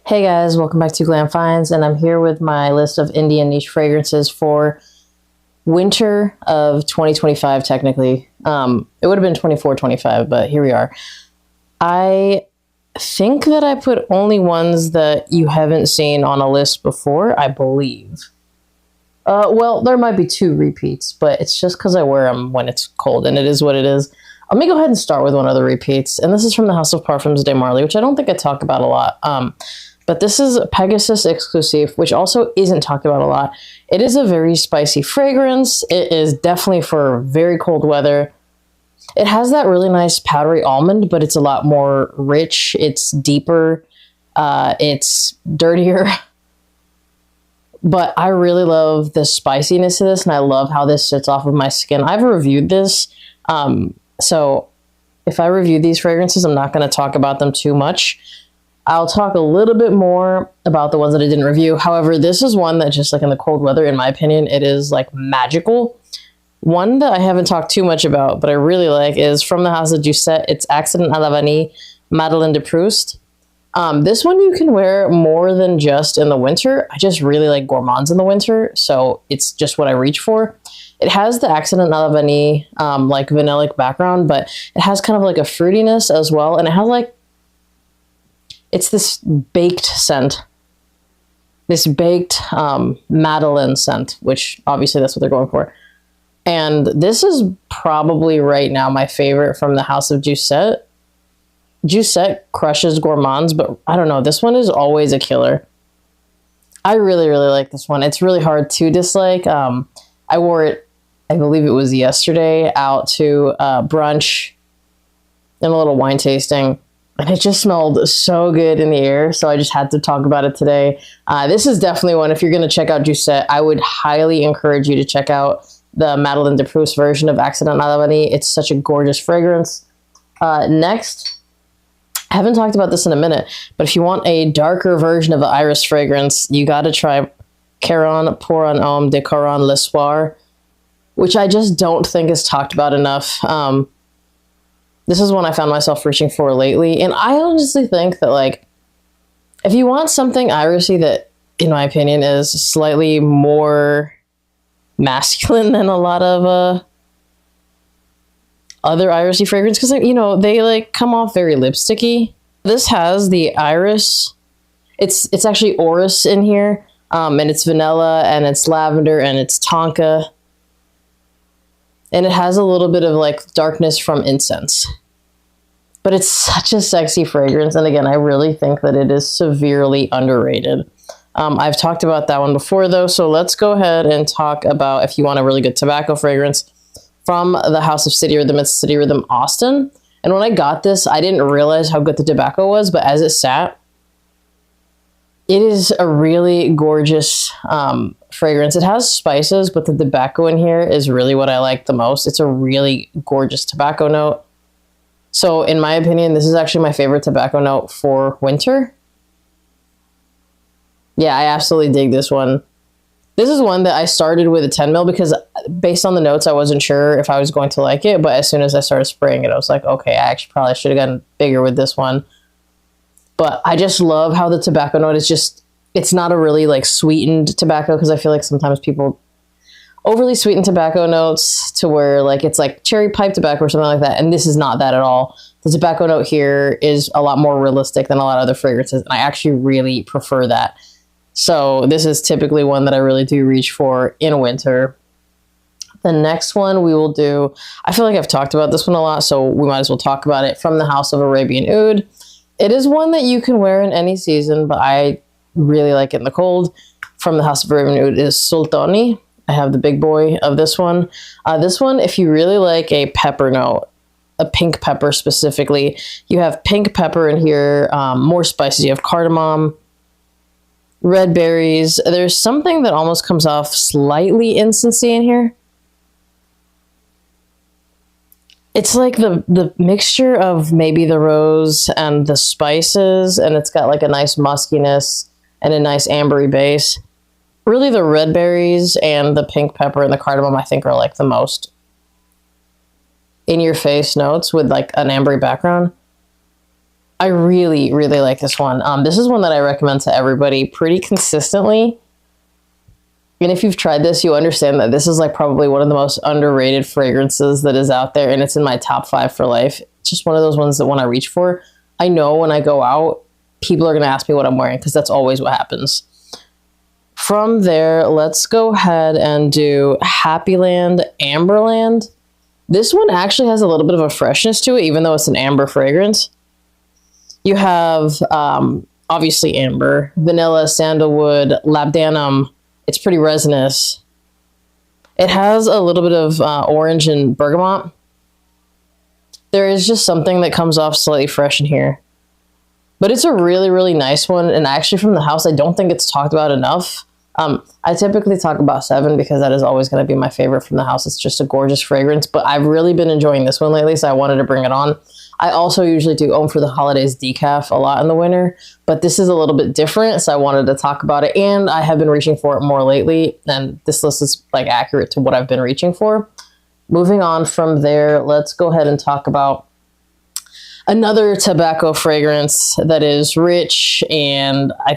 Hey guys, welcome back to Glam Finds, and I'm here with my list of Indian niche fragrances for winter of 2025, technically. It would have been 24-25, but here we are. I think that I put only ones that you haven't seen on a list before, I believe. Well, there might be two repeats, but it's just because I wear them when it's cold, and it is what it is. Let me go ahead and start with one of the repeats, and this is from the House of Parfums de Marly, which I don't think I talk about a lot. But this is Pegasus exclusive, which also isn't talked about a lot. It is a very spicy fragrance. It is definitely for very cold weather. It has that really nice powdery almond, but it's a lot more rich. It's deeper. It's dirtier. But I really love the spiciness of this, and I love how this sits off of my skin. I've reviewed this. So if I review these fragrances, I'm not going to talk about them too much. I'll talk a little bit more about the ones that I didn't review. However, this is one that just like in the cold weather, in my opinion, it is like magical. One that I haven't talked too much about, but I really like is from the House of Doucet. It's Accident à la Vanille, Madeleine de Proust. This one you can wear more than just in the winter. I just really like gourmands in the winter, so it's just what I reach for. It has the Accident à la Vanille, like vanillic background, but it has kind of like a fruitiness as well, and it has like it's this baked scent, this baked Madeleine scent, which obviously that's what they're going for. And this is probably right now my favorite from the House of Doucet. Doucet crushes gourmands, but I don't know, this one is always a killer. I really, really like this one. It's really hard to dislike. I wore it, I believe it was yesterday, out to brunch and a little wine tasting. And it just smelled so good in the air, so I just had to talk about it today. This is definitely one, if you're going to check out Doucet, I would highly encourage you to check out the Madeleine de Proust version of Accident à la Vanille. It's such a gorgeous fragrance. Next, I haven't talked about this in a minute, but if you want a darker version of the iris fragrance, you got to try Caron Pour un Homme de Caron Le Soir, which I just don't think is talked about enough. This is one I found myself reaching for lately. And I honestly think that, like, if you want something irisy that, in my opinion, is slightly more masculine than a lot of other irisy fragrance, because, you know, they, like, come off very lipsticky. This has the iris. It's actually orris in here. And it's vanilla, and it's lavender, and it's tonka. And it has a little bit of like darkness from incense. But it's such a sexy fragrance. And again, I really think that it is severely underrated. I've talked about that one before though. So let's go ahead and talk about if you want a really good tobacco fragrance from the House of City Rhythm. It's City Rhythm Austin. And when I got this, I didn't realize how good the tobacco was, but as it sat, it is a really gorgeous fragrance. It has spices, but the tobacco in here is really what I like the most. It's a really gorgeous tobacco note. So in my opinion, this is actually my favorite tobacco note for winter. Yeah, I absolutely dig this one. This is one that I started with a 10 mil because based on the notes, I wasn't sure if I was going to like it. But as soon as I started spraying it, I was like, okay, I actually probably should have gotten bigger with this one. But I just love how the tobacco note is just, it's not a really like sweetened tobacco, because I feel like sometimes people overly sweeten tobacco notes to where like it's like cherry pipe tobacco or something like that. And this is not that at all. The tobacco note here is a lot more realistic than a lot of other fragrances. And I actually really prefer that. So this is typically one that I really do reach for in winter. The next one we will do, I feel like I've talked about this one a lot, so we might as well talk about it, from the House of Arabian Oud. It is one that you can wear in any season, but I really like it in the cold. From the House of Arabian Oud is Sultani. I have the big boy of this one. This one, if you really like a pepper note, a pink pepper specifically, you have pink pepper in here, more spices. You have cardamom, red berries. There's something that almost comes off slightly incensey in here. It's like the mixture of maybe the rose and the spices, and it's got like a nice muskiness and a nice ambery base. Really, the red berries and the pink pepper and the cardamom, I think, are like the most in-your-face notes with like an ambery background. I really, really like this one. This is one that I recommend to everybody pretty consistently. And if you've tried this, you understand that this is like probably one of the most underrated fragrances that is out there. And it's in my top 5 for life. It's just one of those ones that when I reach for, I know when I go out, people are going to ask me what I'm wearing because that's always what happens. From there, let's go ahead and do Happyland Amberland. This one actually has a little bit of a freshness to it, even though it's an amber fragrance. You have, obviously, amber, vanilla, sandalwood, labdanum. It's pretty resinous. It has a little bit of orange and bergamot. There is just something that comes off slightly fresh in here. But it's a really, really nice one. And actually from the house, I don't think it's talked about enough. I typically talk about 7 because that is always going to be my favorite from the house. It's just a gorgeous fragrance. But I've really been enjoying this one lately, so I wanted to bring it on. I also usually do Home for the Holidays decaf a lot in the winter, but this is a little bit different, so I wanted to talk about it, and I have been reaching for it more lately, and this list is like accurate to what I've been reaching for. Moving on from there, let's go ahead and talk about another tobacco fragrance that is rich, and I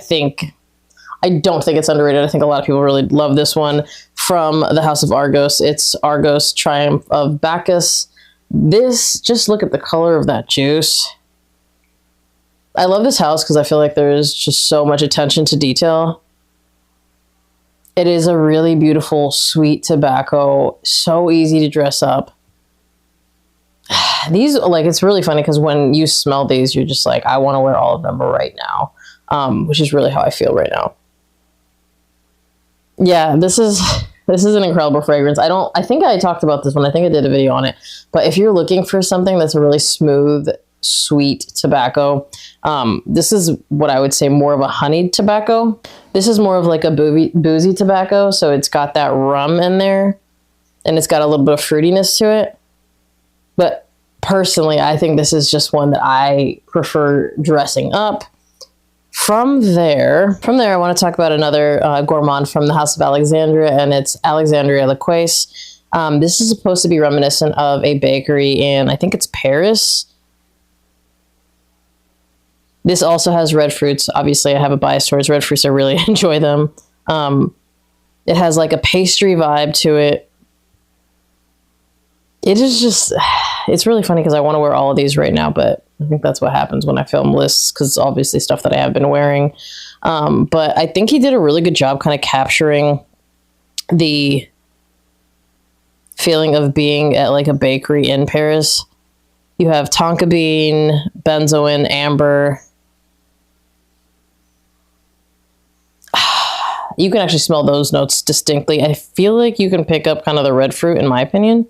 don't think it's underrated. I think a lot of people really love this one from the House of Argos. It's Argos Triumph of Bacchus. This, just look at the color of that juice. I love this house because I feel like there's just so much attention to detail. It is a really beautiful, sweet tobacco. So easy to dress up. These, like, it's really funny because when you smell these, you're just like, I want to wear all of them right now. Which is really how I feel right now. Yeah, this is an incredible fragrance. I think I talked about this one. I think I did a video on it. But if you're looking for something that's a really smooth, sweet tobacco, this is what I would say more of a honeyed tobacco. This is more of like a boozy tobacco. So it's got that rum in there and it's got a little bit of fruitiness to it. But personally, I think this is just one that I prefer dressing up. From there, I want to talk about another gourmand from the House of Alexandria, and it's Alexandria Laquaise. This is supposed to be reminiscent of a bakery in, I think it's Paris. This also has red fruits. Obviously, I have a bias towards red fruits. I really enjoy them. It has like a pastry vibe to it. It is just, it's really funny because I want to wear all of these right now, but I think that's what happens when I film lists because it's obviously stuff that I have been wearing. But I think he did a really good job kind of capturing the feeling of being at like a bakery in Paris. You have tonka bean, benzoin, amber. You can actually smell those notes distinctly. I feel like you can pick up kind of the red fruit in my opinion.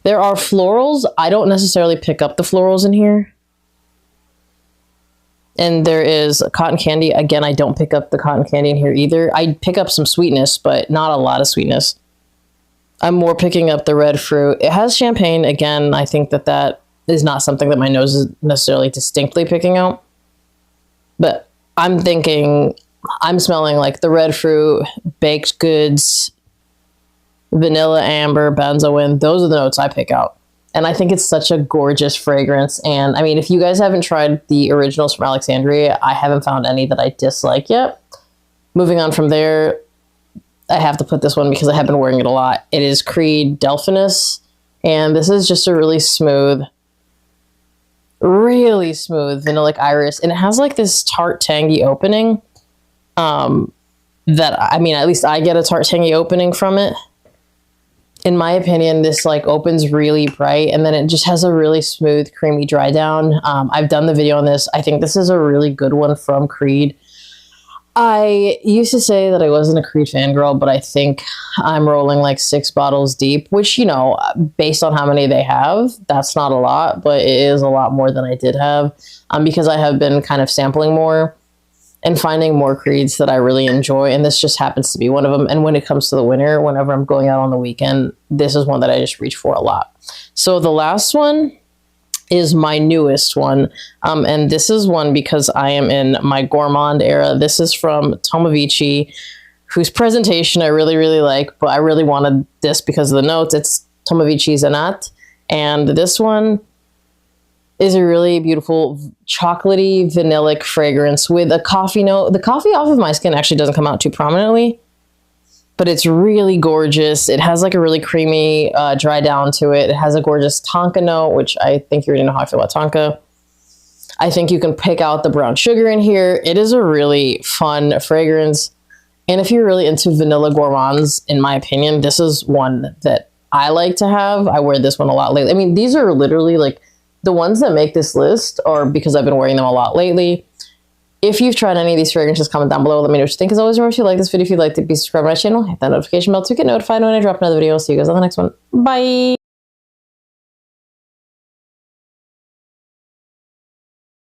There are florals. I don't necessarily pick up the florals in here. And there is cotton candy. Again, I don't pick up the cotton candy in here either. I pick up some sweetness, but not a lot of sweetness. I'm more picking up the red fruit. It has champagne. Again, I think that is not something that my nose is necessarily distinctly picking out. But I'm smelling like the red fruit, baked goods, vanilla, amber, benzoin. Those are the notes I pick out. And I think it's such a gorgeous fragrance. And I mean, if you guys haven't tried the originals from Alexandria, I haven't found any that I dislike yet. Moving on from there, I have to put this one because I have been wearing it a lot. It is Creed Delphinus. And this is just a really smooth vanillic iris. And it has like this tart tangy opening. That, I mean, at least I get a tart tangy opening from it. In my opinion, this like opens really bright and then it just has a really smooth, creamy dry down. I've done the video on this. I think this is a really good one from Creed. I used to say that I wasn't a Creed fangirl, but I think I'm rolling like 6 bottles deep, which, you know, based on how many they have, that's not a lot, but it is a lot more than I did have because I have been kind of sampling more and finding more Creeds that I really enjoy. And this just happens to be one of them. And when it comes to the winter, whenever I'm going out on the weekend, this is one that I just reach for a lot. So the last one is my newest one. And this is one because I am in my gourmand era. This is from Tomovici, whose presentation I really, really like, but I really wanted this because of the notes. It's Tomovici Zanat. And this one is a really beautiful chocolatey vanillic fragrance with a coffee note. The coffee off of my skin actually doesn't come out too prominently, but it's really gorgeous. It has like a really creamy dry down to it. It has a gorgeous tonka note, which I think you already know how I feel about tonka. I think you can pick out the brown sugar in here. It is a really fun fragrance. And if you're really into vanilla gourmands, in my opinion, this is one that I like to have. I wear this one a lot lately. I mean, these are literally like the ones that make this list are because I've been wearing them a lot lately. If you've tried any of these fragrances, comment down below. Let me know what you think. As always, remember, if you like this video, if you'd like to be subscribed to my channel, hit that notification bell to get notified when I drop another video. I'll see you guys on the next one. Bye.